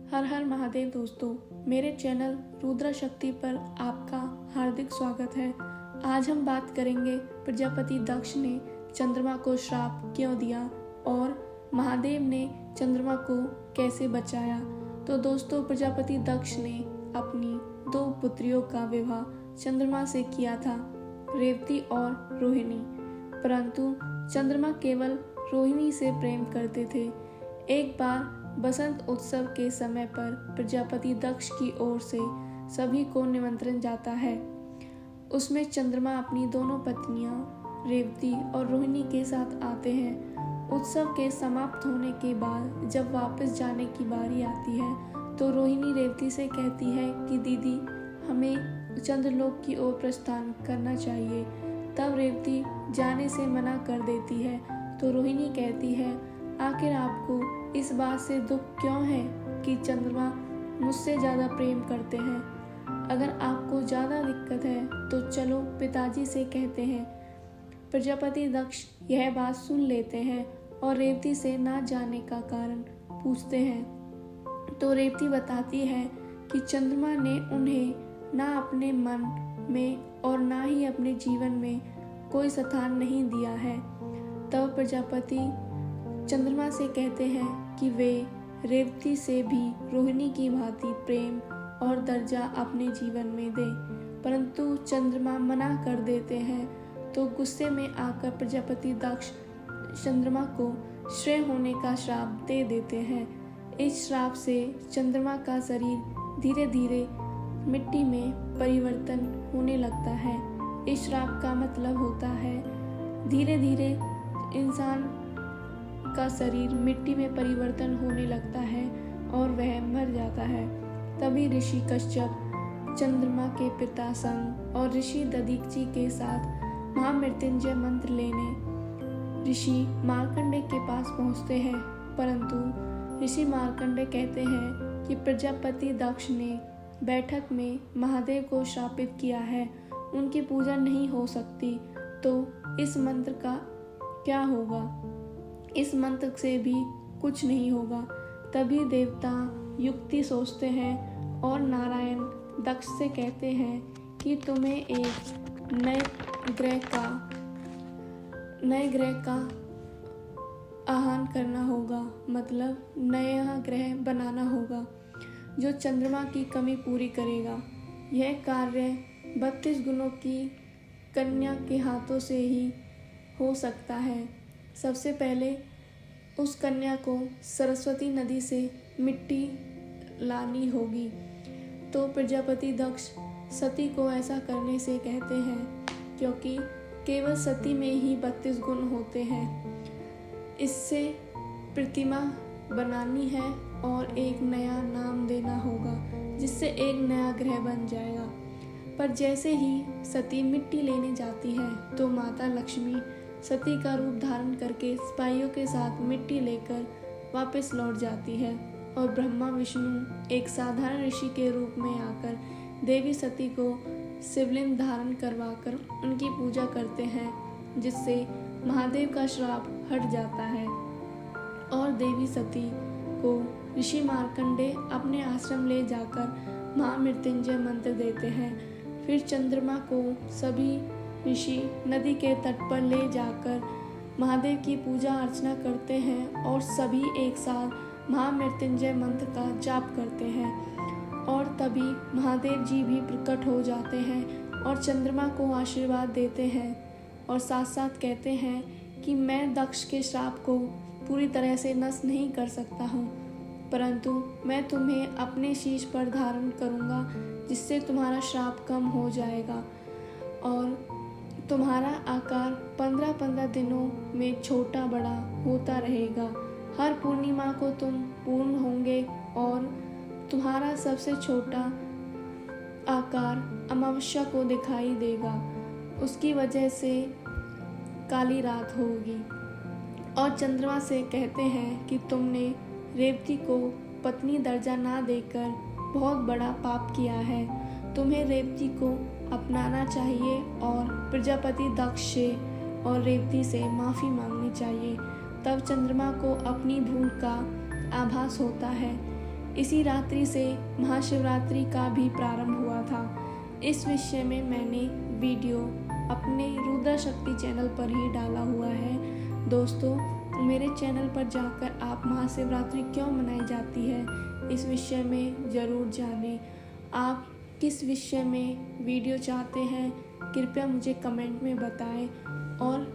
हर हर महादेव दोस्तों, मेरे चैनल रुद्रा शक्ति पर आपका हार्दिक स्वागत है। आज हम बात करेंगे प्रजापति दक्ष ने चंद्रमा को श्राप क्यों दिया और महादेव ने चंद्रमा को कैसे बचाया। तो दोस्तों, प्रजापति दक्ष ने अपनी 2 पुत्रियों का विवाह चंद्रमा से किया था, रेवती और रोहिणी। परंतु चंद्रमा केवल रोहिणी से प्रेम करते थे। एक बार बसंत उत्सव के समय पर प्रजापति दक्ष की ओर से सभी को निमंत्रण जाता है। उसमें चंद्रमा अपनी दोनों पत्नियां रेवती और रोहिणी के साथ आते हैं। उत्सव के समाप्त होने के बाद जब वापस जाने की बारी आती है तो रोहिणी रेवती से कहती है कि दीदी, हमें चंद्रलोक की ओर प्रस्थान करना चाहिए। तब रेवती जाने से मना कर देती है तो रोहिणी कहती है, आखिर आपको इस बात से दुख क्यों है कि चंद्रमा मुझसे ज़्यादा प्रेम करते हैं। अगर आपको ज़्यादा दिक्कत है तो चलो पिताजी से कहते हैं। प्रजापति दक्ष यह बात सुन लेते हैं और रेवती से ना जाने का कारण पूछते हैं। तो रेवती बताती है कि चंद्रमा ने उन्हें ना अपने मन में और ना ही अपने जीवन में कोई स्थान नहीं दिया है। तब प्रजापति चंद्रमा से कहते हैं कि वे रेवती से भी रोहिणी की भांति प्रेम और दर्जा अपने जीवन में दें, परंतु चंद्रमा मना कर देते हैं। तो गुस्से में आकर प्रजापति दक्ष चंद्रमा को श्रेय होने का श्राप दे देते हैं। इस श्राप से चंद्रमा का शरीर धीरे धीरे मिट्टी में परिवर्तन होने लगता है। इस श्राप का मतलब होता है धीरे धीरे इंसान का शरीर मिट्टी में परिवर्तन होने लगता है और वह मर जाता है। तभी ऋषि कश्यप चंद्रमा के पिता संग और ऋषि दधीचि के साथ महामृत्युंजय मंत्र लेने ऋषि मार्कंडेय के पास पहुंचते हैं। परंतु ऋषि मार्कंडेय कहते हैं कि प्रजापति दक्ष ने बैठक में महादेव को श्रापित किया है, उनकी पूजा नहीं हो सकती, तो इस मंत्र का क्या होगा। इस मंत्र से भी कुछ नहीं होगा। तभी देवता युक्ति सोचते हैं और नारायण दक्ष से कहते हैं कि तुम्हें एक नए ग्रह का आह्वान करना होगा, मतलब नया ग्रह बनाना होगा जो चंद्रमा की कमी पूरी करेगा। यह कार्य 32 गुणों की कन्या के हाथों से ही हो सकता है। सबसे पहले उस कन्या को सरस्वती नदी से मिट्टी लानी होगी। तो प्रजापति दक्ष सती को ऐसा करने से कहते हैं, क्योंकि केवल सती में ही 32 गुण होते हैं। इससे प्रतिमा बनानी है और एक नया नाम देना होगा, जिससे एक नया ग्रह बन जाएगा। पर जैसे ही सती मिट्टी लेने जाती है तो माता लक्ष्मी सती का रूप धारण करके सिपाहियों के साथ मिट्टी लेकर वापस लौट जाती है और ब्रह्मा विष्णु एक साधारण ऋषि के रूप में आकर देवी सती को शिवलिंग धारण करवाकर उनकी पूजा करते हैं, जिससे महादेव का श्राप हट जाता है और देवी सती को ऋषि मार्कंडेय अपने आश्रम ले जाकर महामृत्युंजय मंत्र देते हैं। फिर चंद्रमा को सभी ऋषि नदी के तट पर ले जाकर महादेव की पूजा अर्चना करते हैं और सभी एक साथ महामृत्युंजय मंत्र का जाप करते हैं। और तभी महादेव जी भी प्रकट हो जाते हैं और चंद्रमा को आशीर्वाद देते हैं और साथ साथ कहते हैं कि मैं दक्ष के श्राप को पूरी तरह से नष्ट नहीं कर सकता हूँ, परंतु मैं तुम्हें अपने शीश पर धारण करूँगा, जिससे तुम्हारा श्राप कम हो जाएगा और तुम्हारा आकार 15-15 दिनों में छोटा बड़ा होता रहेगा। हर पूर्णिमा को तुम पूर्ण होंगे और तुम्हारा सबसे छोटा आकार अमावस्या को दिखाई देगा। उसकी वजह से काली रात होगी। और चंद्रमा से कहते हैं कि तुमने रेवती को पत्नी दर्जा ना देकर बहुत बड़ा पाप किया है। तुम्हें रेवती को अपनाना चाहिए और प्रजापति दक्ष से और रेवती से माफ़ी मांगनी चाहिए। तब चंद्रमा को अपनी भूल का आभास होता है। इसी रात्रि से महाशिवरात्रि का भी प्रारंभ हुआ था। इस विषय में मैंने वीडियो अपने रुद्रा शक्ति चैनल पर ही डाला हुआ है। दोस्तों, मेरे चैनल पर जाकर आप महाशिवरात्रि क्यों मनाई जाती है इस विषय में ज़रूर जानें। आप किस विषय में वीडियो चाहते हैं कृपया मुझे कमेंट में बताएं और